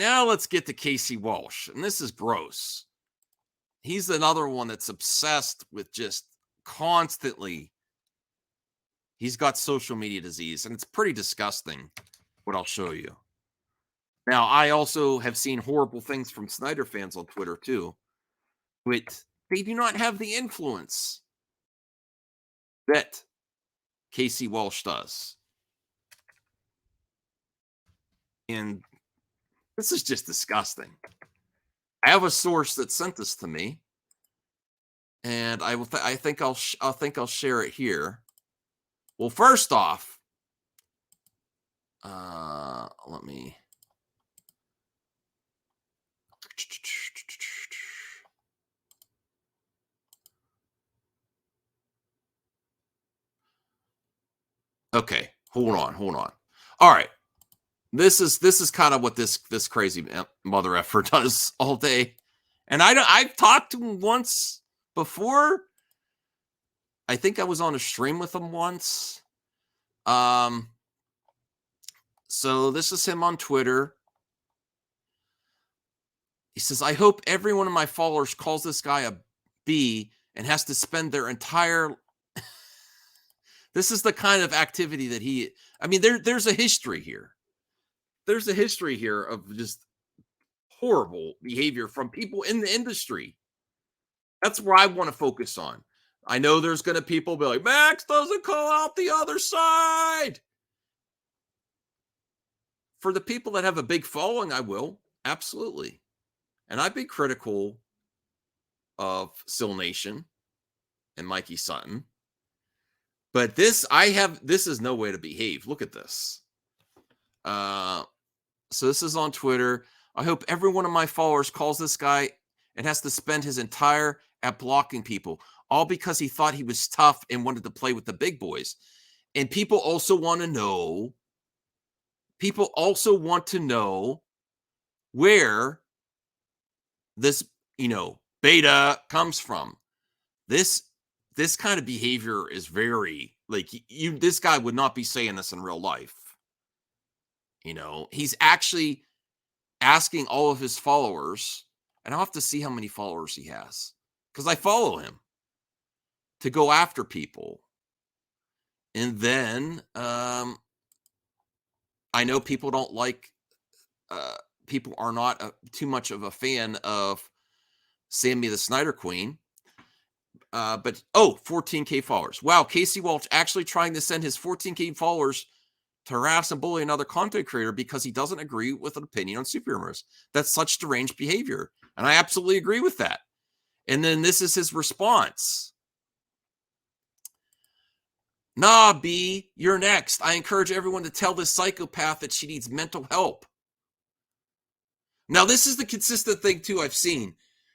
Now let's get to Casey Walsh. And this is gross. He's another one that's obsessed with just constantly. He's got social media disease, and it's pretty disgusting what I'll show you. Now, I also have seen horrible things from Snyder fans on Twitter, too. But they do not have the influence that Casey Walsh does. And this is just disgusting. I have a source that sent this to me, and I think I'll share it here. Well, first off, let me. Okay, hold on. All right. This is kind of what this crazy mother effer does all day. And I've talked to him once before. I think I was on a stream with him once. So this is him on Twitter. He says, I hope every one of my followers calls this guy a B and has to spend their entire. This is the kind of activity that there's a history here. There's a history here of just horrible behavior from people in the industry. That's where I want to focus on. I know there's going to people be like, Max doesn't call out the other side. For the people that have a big following, I will. Absolutely. And I'd be critical of Sill Nation and Mikey Sutton. But this is no way to behave. Look at this. So this is on Twitter. I hope every one of my followers calls this guy and has to spend his entire at blocking people, all because he thought he was tough and wanted to play with the big boys. And people also want to know where this, beta comes from. This kind of behavior is very, this guy would not be saying this in real life. He's actually asking all of his followers, and I'll have to see how many followers he has because I follow him, to go after people. And then I know people don't like, people are not too much of a fan of Sammy the Snyder Queen. But 14K followers. Wow, Casey Walsh actually trying to send his 14K followers to harass and bully another content creator because he doesn't agree with an opinion on superheroes. That's such deranged behavior. And I absolutely agree with that. And then this is his response. Nah, B, you're next. I encourage everyone to tell this psychopath that she needs mental help. Now, this is the consistent thing, too, I've seen.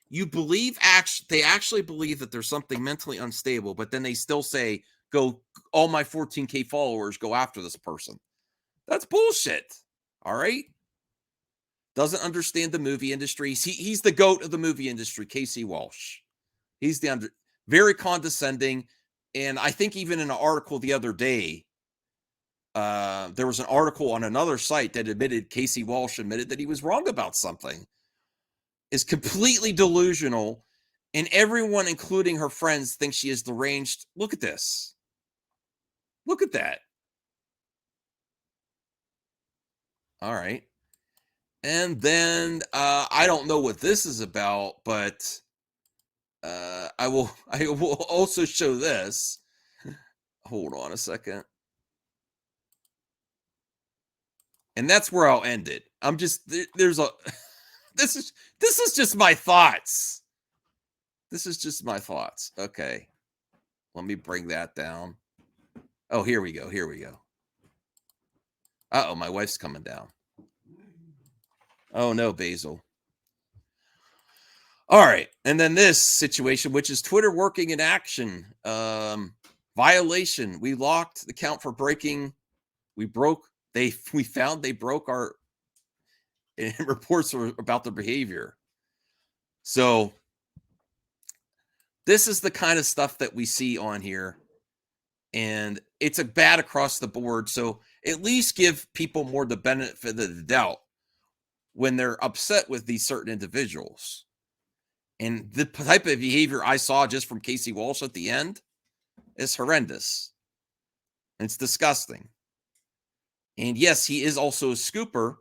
They actually believe that there's something mentally unstable, but then they still say, go, all my 14K followers go after this person. That's bullshit. All right. Doesn't understand the movie industry. He's the GOAT of the movie industry, Casey Walsh. He's very condescending. And I think even in an article the other day, there was an article on another site that Casey Walsh admitted that he was wrong about something. Is completely delusional, and everyone, including her friends, thinks she is deranged. Look at this. Look at that. All right. And then I don't know what this is about, but I will also show this. Hold on a second. And that's where I'll end it. This is just my thoughts. This is just my thoughts. Okay. Let me bring that down. Oh, here we go. Uh-oh, my wife's coming down. Oh, no, Basil. All right. And then this situation, which is Twitter working in action. Violation. We locked the account for breaking. We found they broke our reports about their behavior. So this is the kind of stuff that we see on here. And it's a bad across the board. So at least give people more the benefit of the doubt. when they're upset with these certain individuals. And the type of behavior I saw just from Casey Walsh at the end is horrendous. It's disgusting. And yes, he is also a scooper.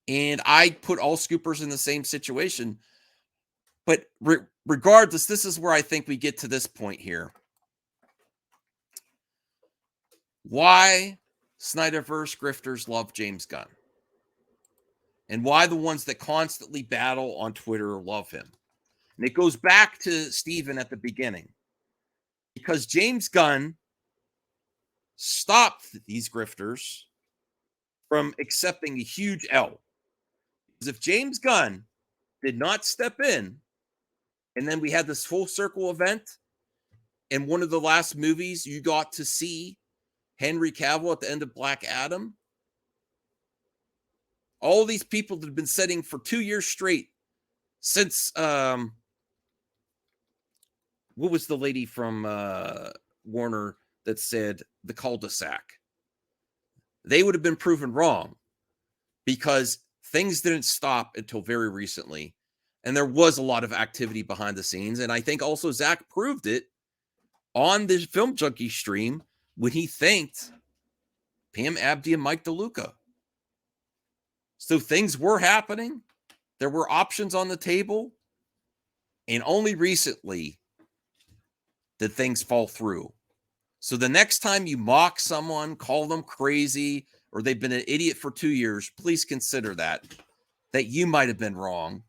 And I put all scoopers in the same situation. But regardless, this is where I think we get to this point here. Why Snyderverse grifters love James Gunn. And why the ones that constantly battle on Twitter love him. And it goes back to Steven at the beginning. Because James Gunn stopped these grifters from accepting a huge L. Because if James Gunn did not step in, and then we had this full circle event, in one of the last movies, you got to see Henry Cavill at the end of Black Adam. All these people that have been sitting for 2 years straight since, what was the lady from Warner that said the cul-de-sac? They would have been proven wrong because things didn't stop until very recently. And there was a lot of activity behind the scenes. And I think also Zach proved it on the Film Junkie stream when he thanked Pam Abdi and Mike DeLuca. So things were happening. There were options on the table. And only recently did things fall through. So the next time you mock someone, call them crazy, or they've been an idiot for 2 years, please consider that you might have been wrong.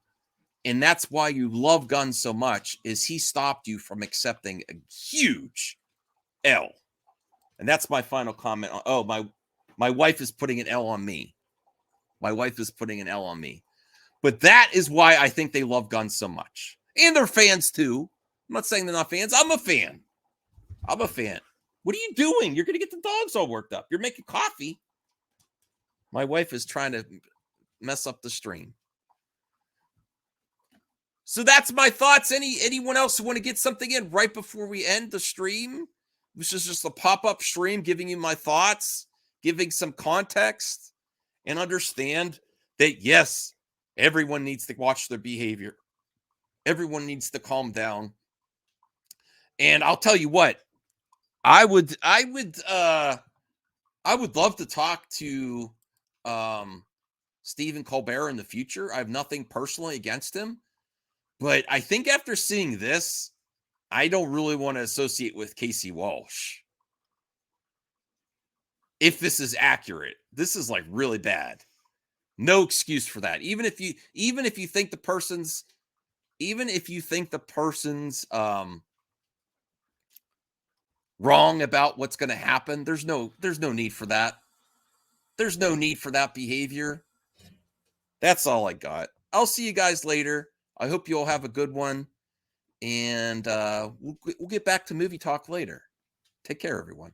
And that's why you love Gunn so much, is he stopped you from accepting a huge L. And that's my final comment. Oh, my wife is putting an L on me. My wife is putting an L on me. But that is why I think they love Gunn so much. And they're fans too. I'm not saying they're not fans. I'm a fan. I'm a fan. What are you doing? You're going to get the dogs all worked up. You're making coffee. My wife is trying to mess up the stream. So that's my thoughts. Anyone else who want to get something in right before we end the stream? This is just a pop-up stream giving you my thoughts, giving some context, and understand that, yes, everyone needs to watch their behavior. Everyone needs to calm down. And I'll tell you what, I would love to talk to Stephen Colbert in the future. I have nothing personally against him, but I think after seeing this, I don't really want to associate with Casey Walsh. If this is accurate, this is like really bad. No excuse for that. Even if you think the person's wrong about what's going to happen, there's no need for that. There's no need for that behavior. That's all I got. I'll see you guys later. I hope you all have a good one. And we'll get back to movie talk later. Take care, everyone.